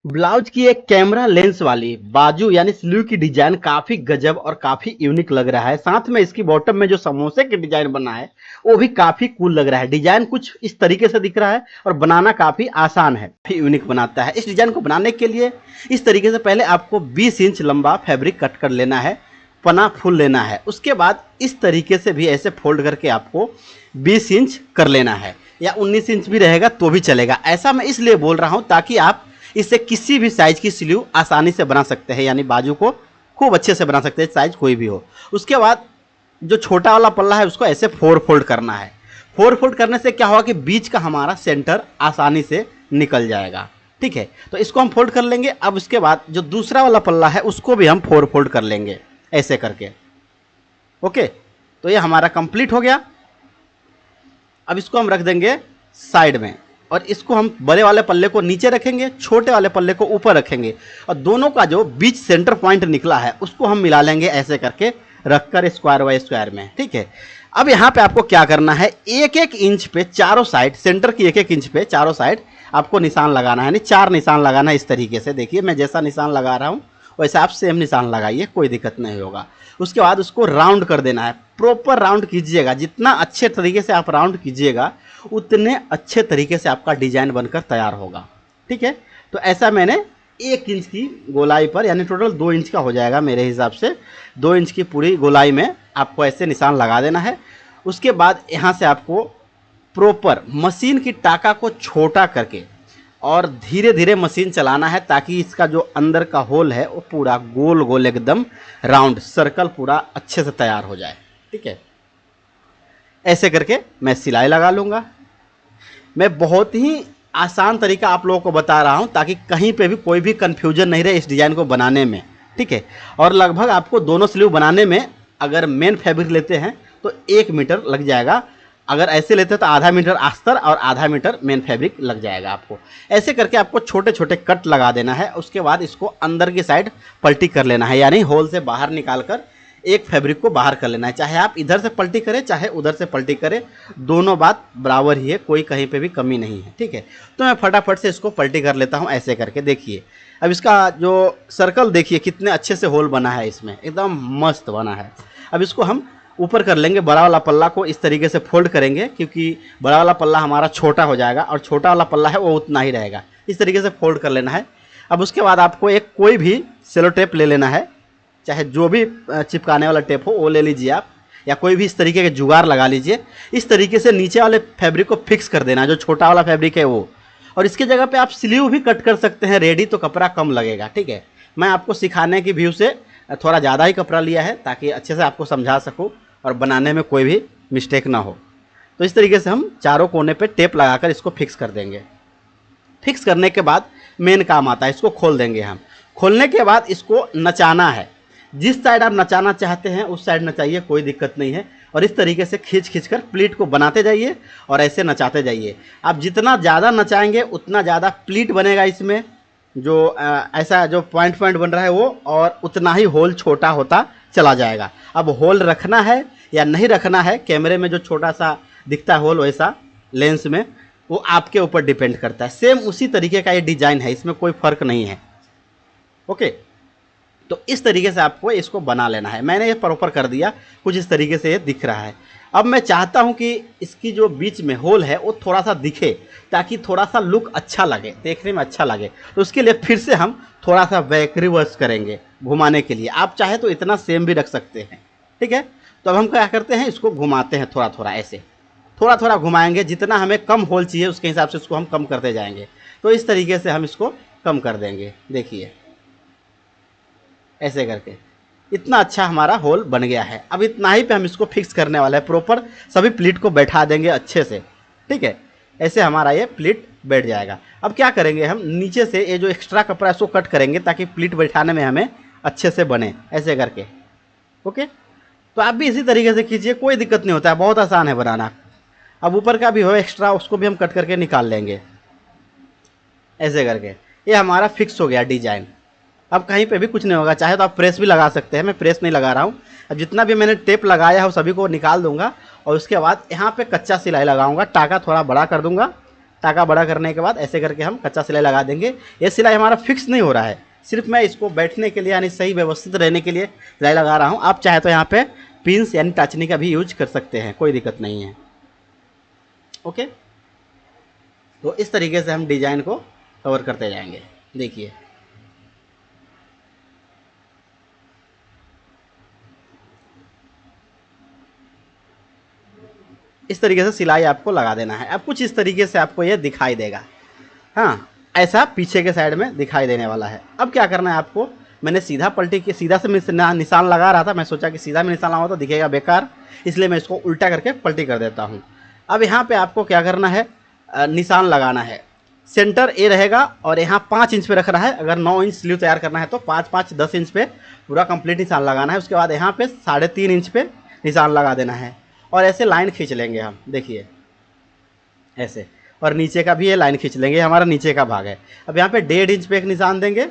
Blouse की एक camera lens वाली बाजू यानी स्लीव की डिजाइन काफी गजब और काफी यूनिक लग रहा है। साथ में इसकी बॉटम में जो समोसे की डिजाइन बना है वो भी काफी कूल लग रहा है। डिजाइन कुछ इस तरीके से दिख रहा है और बनाना काफी आसान है, काफी यूनिक बनाता है। इस डिजाइन को बनाने के लिए इस तरीके से पहले आपको 20 इंच लंबा फैब्रिक कट कर लेना है, पना फुल लेना है। उसके बाद इस तरीके से भी ऐसे फोल्ड करके आपको 20 इंच कर लेना है, या 19 इंच भी रहेगा तो भी चलेगा। ऐसा मैं इसलिए बोल रहा हूं ताकि आप इससे किसी भी साइज की स्लीव आसानी से बना सकते हैं, यानी बाजू को खूब अच्छे से बना सकते हैं, साइज कोई भी हो। उसके बाद जो छोटा वाला पल्ला है उसको ऐसे 4 फोल्ड करना है। 4 फोल्ड करने से क्या होगा कि बीच का हमारा सेंटर आसानी से निकल जाएगा। ठीक है, तो इसको हम फोल्ड कर लेंगे। अब उसके बाद जो दूसरा वाला पल्ला है उसको भी हम 4 फोल्ड कर लेंगे ऐसे करके। ओके, तो ये हमारा कंप्लीट हो गया। अब इसको हम रख देंगे साइड में और इसको हम बड़े वाले पल्ले को नीचे रखेंगे, छोटे वाले पल्ले को ऊपर रखेंगे और दोनों का जो बीच सेंटर पॉइंट निकला है उसको हम मिला लेंगे ऐसे करके, रखकर स्क्वायर बाय स्क्वायर में। ठीक है, अब यहाँ पे आपको क्या करना है, एक एक इंच पे चारों साइड, सेंटर की एक एक इंच पे चारों साइड आपको निशान लगाना है, यानी 4 निशान लगाना है इस तरीके से। देखिए मैं जैसा निशान लगा रहा हूँ वैसे आप सेम निशान लगाइए, कोई दिक्कत नहीं होगा। उसके बाद उसको राउंड कर देना है, प्रॉपर राउंड कीजिएगा। जितना अच्छे तरीके से आप राउंड कीजिएगा उतने अच्छे तरीके से आपका डिजाइन बनकर तैयार होगा। ठीक है, तो ऐसा मैंने 1 इंच की गोलाई पर, यानी टोटल 2 इंच का हो जाएगा मेरे हिसाब से, 2 इंच की पूरी गोलाई में आपको ऐसे निशान लगा देना है। उसके बाद यहाँ से आपको प्रॉपर मशीन की टाका को छोटा करके और धीरे धीरे मशीन चलाना है ताकि इसका जो अंदर का होल है वो पूरा गोल गोल एकदम राउंड सर्कल पूरा अच्छे से तैयार हो जाए। ठीक है, ऐसे करके मैं सिलाई लगा लूँगा। मैं बहुत ही आसान तरीका आप लोगों को बता रहा हूँ ताकि कहीं पे भी कोई भी कन्फ्यूजन नहीं रहे इस डिज़ाइन को बनाने में। ठीक है, और लगभग आपको दोनों स्लीव बनाने में अगर मेन फैब्रिक लेते हैं तो 1 मीटर लग जाएगा, अगर ऐसे लेते हैं तो आधा मीटर अस्तर और आधा मीटर मेन फैब्रिक लग जाएगा आपको। ऐसे करके आपको छोटे छोटे कट लगा देना है। उसके बाद इसको अंदर की साइड पलटी कर लेना है, यानी होल से बाहर निकाल कर एक फैब्रिक को बाहर कर लेना है। चाहे आप इधर से पलटी करें चाहे उधर से पलटी करें, दोनों बात बराबर ही है, कोई कहीं पे भी कमी नहीं है। ठीक है, तो मैं फटाफट से इसको पलटी कर लेता हूँ ऐसे करके। देखिए अब इसका जो सर्कल देखिए कितने अच्छे से होल बना है, इसमें एकदम मस्त बना है। अब इसको हम ऊपर कर लेंगे, बड़ा वाला पल्ला को इस तरीके से फोल्ड करेंगे क्योंकि बड़ा वाला पल्ला हमारा छोटा हो जाएगा और छोटा वाला पल्ला है वो उतना ही रहेगा। इस तरीके से फोल्ड कर लेना है। अब उसके बाद आपको एक कोई भी सेलो टेप ले लेना है, चाहे जो भी चिपकाने वाला टेप हो वो ले लीजिए आप, या कोई भी इस तरीके के जुगाड़ लगा लीजिए। इस तरीके से नीचे वाले फैब्रिक को फिक्स कर देना, जो छोटा वाला फैब्रिक है वो। और इसके जगह पे आप स्लीव भी कट कर सकते हैं रेडी, तो कपड़ा कम लगेगा। ठीक है, मैं आपको सिखाने की व्यू से थोड़ा ज़्यादा ही कपड़ा लिया है ताकि अच्छे से आपको समझा सकूँ और बनाने में कोई भी मिस्टेक ना हो। तो इस तरीके से हम चारों कोने पे टेप लगाकर इसको फिक्स कर देंगे। फिक्स करने के बाद मेन काम आता है, इसको खोल देंगे हम। खोलने के बाद इसको नचाना है, जिस साइड आप नचाना चाहते हैं उस साइड नचाइए, कोई दिक्कत नहीं है। और इस तरीके से खींच खींच कर प्लीट को बनाते जाइए और ऐसे नचाते जाइए। आप जितना ज़्यादा नचाएंगे उतना ज़्यादा प्लीट बनेगा इसमें, जो ऐसा जो पॉइंट पॉइंट बन रहा है वो, और उतना ही होल छोटा होता चला जाएगा। अब होल रखना है या नहीं रखना है, कैमरे में जो छोटा सा दिखता है होल वैसा लेंस में, वो आपके ऊपर डिपेंड करता है। सेम उसी तरीके का ये डिज़ाइन है, इसमें कोई फ़र्क नहीं है। ओके, तो इस तरीके से आपको इसको बना लेना है। मैंने ये प्रॉपर कर दिया, कुछ इस तरीके से ये दिख रहा है। अब मैं चाहता हूँ कि इसकी जो बीच में होल है वो थोड़ा सा दिखे ताकि थोड़ा सा लुक अच्छा लगे, देखने में अच्छा लगे। तो उसके लिए फिर से हम थोड़ा सा बैक रिवर्स करेंगे घुमाने के लिए। आप चाहे तो इतना सेम भी रख सकते हैं। ठीक है, तो अब हम क्या करते हैं, इसको घुमाते हैं थोड़ा थोड़ा, ऐसे थोड़ा थोड़ा घुमाएंगे। जितना हमें कम होल चाहिए उसके हिसाब से इसको हम कम करते जाएंगे। तो इस तरीके से हम इसको कम कर देंगे। देखिए ऐसे करके इतना अच्छा हमारा होल बन गया है। अब इतना ही पे हम इसको फिक्स करने वाले हैं, प्रॉपर सभी प्लीट को बैठा देंगे अच्छे से। ठीक है, ऐसे हमारा ये प्लीट बैठ जाएगा। अब क्या करेंगे, हम नीचे से ये जो एक्स्ट्रा कपड़ा है उसको कट करेंगे ताकि प्लीट बैठाने में हमें अच्छे से बने, ऐसे करके। ओके, तो आप भी इसी तरीके से कीजिए, कोई दिक्कत नहीं होता है, बहुत आसान है बनाना। अब ऊपर का भी हो एक्स्ट्रा, उसको भी हम कट करके निकाल लेंगे ऐसे करके। ये हमारा फिक्स हो गया डिजाइन। अब कहीं पे भी कुछ नहीं होगा, चाहे तो आप प्रेस भी लगा सकते हैं, मैं प्रेस नहीं लगा रहा हूँ। अब जितना भी मैंने टेप लगाया है सभी को निकाल दूंगा और उसके बाद यहाँ पे कच्चा सिलाई लगाऊंगा, टाका थोड़ा बड़ा कर दूंगा टाका बड़ा करने के बाद ऐसे करके हम कच्चा सिलाई लगा देंगे। ये सिलाई हमारा फिक्स नहीं हो रहा है, सिर्फ मैं इसको बैठने के लिए यानी सही व्यवस्थित रहने के लिए सिलाई लगा रहा हूँ। आप चाहे तो यहाँ पे पिंस यानी टाचनी का भी यूज कर सकते हैं, कोई दिक्कत नहीं है। ओके, तो इस तरीके से हम डिजाइन को कवर करते जाएंगे। देखिए इस तरीके से सिलाई आपको लगा देना है। अब कुछ इस तरीके से आपको ये दिखाई देगा, हाँ ऐसा पीछे के साइड में दिखाई देने वाला है। अब क्या करना है आपको, मैंने सीधा पलटी के सीधा से निशान लगा रहा था, मैं सोचा कि सीधा में निशान लगाऊँ तो दिखेगा बेकार, इसलिए मैं इसको उल्टा करके पलटी कर देता हूँ। अब यहाँ पे आपको क्या करना है, निशान लगाना है। सेंटर ए रहेगा और यहाँ 5 इंच पे रख रहा है। अगर 9 इंच स्लीव तैयार करना है तो 5 5 10 इंच पे पूरा कंप्लीट निशान लगाना है। उसके बाद यहाँ पे 3.5 इंच पे निशान लगा देना है और ऐसे लाइन खींच लेंगे हम, देखिए ऐसे, और नीचे का भी ये लाइन खींच लेंगे, हमारा नीचे का भाग है। अब यहाँ पे 1.5 इंच पे एक निशान देंगे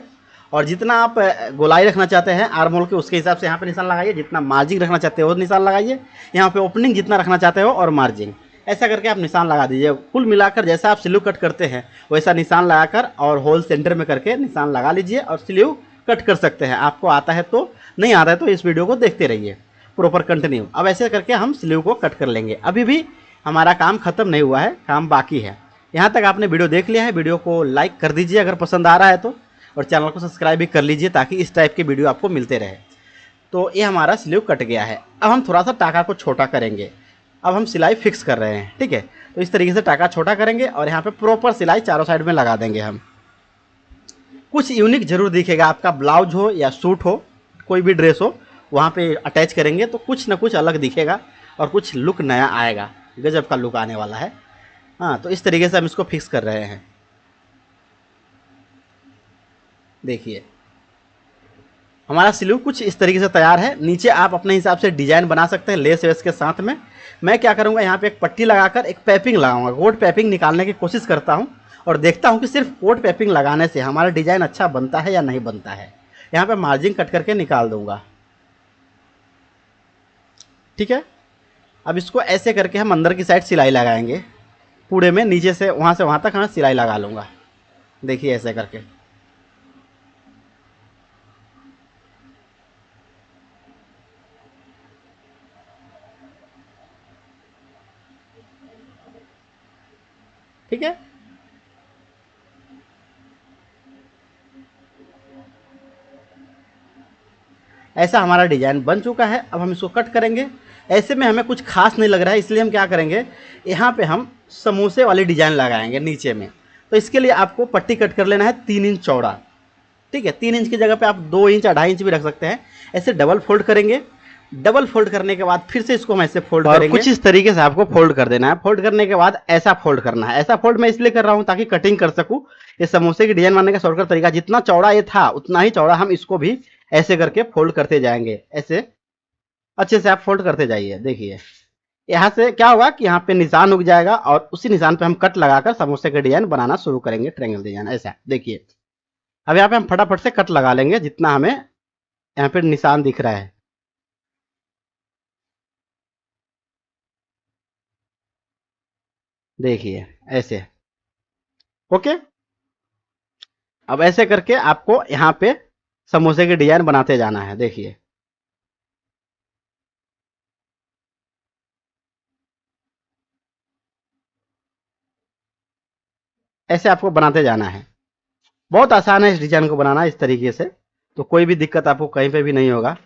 और जितना आप गोलाई रखना चाहते हैं आर्म होल के उसके हिसाब से यहाँ पे निशान लगाइए, जितना मार्जिंग रखना चाहते हो वो निशान लगाइए, यहाँ पे ओपनिंग जितना रखना चाहते हो और मार्जिंग, ऐसा करके आप निशान लगा दीजिए। कुल मिलाकर जैसा आप स्लीव कट करते हैं वैसा निशान लगाकर और होल सेंटर में करके निशान लगा लीजिए और स्लीव कट कर सकते हैं। आपको आता है तो, नहीं आता है तो इस वीडियो को देखते रहिए प्रॉपर कंटिन्यू। अब ऐसे करके हम स्लीव को कट कर लेंगे। अभी भी हमारा काम खत्म नहीं हुआ है, काम बाकी है। यहाँ तक आपने वीडियो देख लिया है, वीडियो को लाइक कर दीजिए अगर पसंद आ रहा है तो, और चैनल को सब्सक्राइब भी कर लीजिए ताकि इस टाइप के वीडियो आपको मिलते रहे। तो ये हमारा स्लीव कट गया है। अब हम थोड़ा सा टाका को छोटा करेंगे। अब हम सिलाई फिक्स कर रहे हैं, ठीक है। तो इस तरीके से टाका छोटा करेंगे और यहाँ पे प्रॉपर सिलाई चारों साइड में लगा देंगे हम। कुछ यूनिक जरूर दिखेगा, आपका ब्लाउज हो या सूट हो, कोई भी ड्रेस हो, वहाँ पे अटैच करेंगे तो कुछ ना कुछ अलग दिखेगा और कुछ लुक नया आएगा, गजब का लुक आने वाला है। हाँ, तो इस तरीके से हम इसको फिक्स कर रहे हैं। देखिए हमारा स्लीव कुछ इस तरीके से तैयार है। नीचे आप अपने हिसाब से डिजाइन बना सकते हैं लेस वेस के साथ में। मैं क्या करूँगा, यहाँ पे एक पट्टी लगाकर एक पैपिंग लगाऊंगा, कोट पैपिंग निकालने की कोशिश करता हूँ और देखता हूँ कि सिर्फ कोट पैपिंग लगाने से हमारा डिजाइन अच्छा बनता है या नहीं बनता है। यहाँ पे मार्जिन कट करके निकाल दूंगा, ठीक है। अब इसको ऐसे करके हम अंदर की साइड सिलाई लगाएंगे पूरे में, नीचे से वहाँ तक मैं सिलाई लगा लूँगा। देखिए ऐसे करके, ठीक है। ऐसा हमारा डिजाइन बन चुका है। अब हम इसको कट करेंगे। ऐसे में हमें कुछ खास नहीं लग रहा है, इसलिए हम क्या करेंगे, यहाँ पे हम समोसे वाली डिजाइन लगाएंगे नीचे में। तो इसके लिए आपको पट्टी कट कर लेना है 3 इंच चौड़ा, ठीक है। 3 इंच की जगह पे आप 2 इंच 2.5 इंच भी रख सकते हैं। ऐसे डबल फोल्ड करेंगे। डबल फोल्ड करने के बाद फिर से इसको हम ऐसे फोल्ड करेंगे, कुछ इस तरीके से आपको फोल्ड कर देना है। फोल्ड करने के बाद ऐसा फोल्ड करना है। ऐसा फोल्ड मैं इसलिए कर रहा हूँ ताकि कटिंग कर सकूँ। ये समोसे की डिजाइन बनाने का शॉर्टकट तरीका, जितना चौड़ा ये था उतना ही चौड़ा हम इसको भी ऐसे करके फोल्ड करते जाएंगे। ऐसे अच्छे से आप फोल्ड करते जाइए। देखिए यहाँ से क्या होगा कि यहाँ पे निशान उग जाएगा और उसी निशान पे हम कट लगाकर समोसे का डिजाइन बनाना शुरू करेंगे, ट्रायंगल डिजाइन। ऐसा देखिए, अब यहाँ पे हम फटाफट से कट लगा लेंगे जितना हमें यहाँ पे निशान दिख रहा है। देखिए ऐसे, ओके। अब ऐसे करके आपको यहाँ पे समोसे की डिजाइन बनाते जाना है। देखिए ऐसे आपको बनाते जाना है। बहुत आसान है इस डिजाइन को बनाना इस तरीके से, तो कोई भी दिक्कत आपको कहीं पे भी नहीं होगा।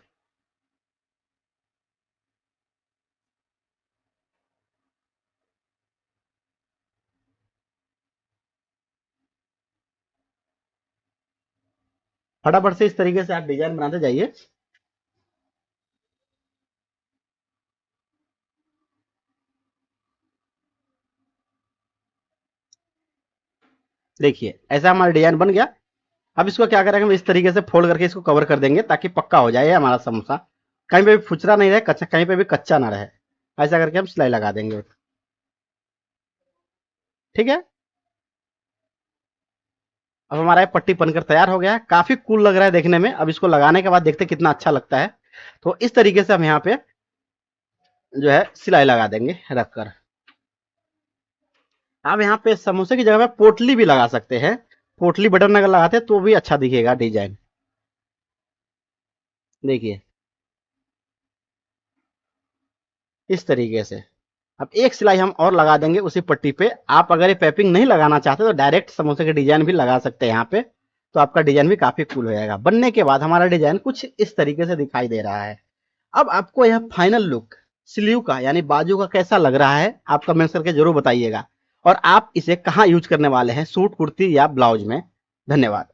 फटाफट से इस तरीके से आप डिजाइन बनाते जाइए। देखिए ऐसा हमारा डिजाइन बन गया। अब इसको क्या करेंगे, हम इस तरीके से फोल्ड करके इसको कवर कर देंगे ताकि पक्का हो जाए हमारा समोसा, कहीं पे भी फुचरा नहीं रहे, कच्चा कहीं पे भी कच्चा ना रहे। ऐसा करके हम सिलाई लगा देंगे, ठीक है। अब हमारा ये पट्टी बनकर तैयार हो गया है, काफी कूल लग रहा है देखने में। अब इसको लगाने के बाद देखते हैं कितना अच्छा लगता है। तो इस तरीके से हम यहाँ पे जो है सिलाई लगा देंगे रखकर। आप यहाँ पे समोसे की जगह पे पोटली भी लगा सकते हैं। पोटली बटन अगर लगाते हैं तो भी अच्छा दिखेगा डिजाइन। देखिए इस तरीके से। अब एक सिलाई हम और लगा देंगे उसी पट्टी पे। आप अगर ये पैपिंग नहीं लगाना चाहते तो डायरेक्ट समोसे के डिजाइन भी लगा सकते हैं यहाँ पे। तो आपका डिजाइन भी काफी कूल हो जाएगा। बनने के बाद हमारा डिजाइन कुछ इस तरीके से दिखाई दे रहा है। अब आपको यह फाइनल लुक स्लीव का यानी बाजू का कैसा लग रहा है, आप कमेंट करके जरूर बताइएगा। और आप इसे कहाँ यूज करने वाले हैं, सूट कुर्ती या ब्लाउज में। धन्यवाद।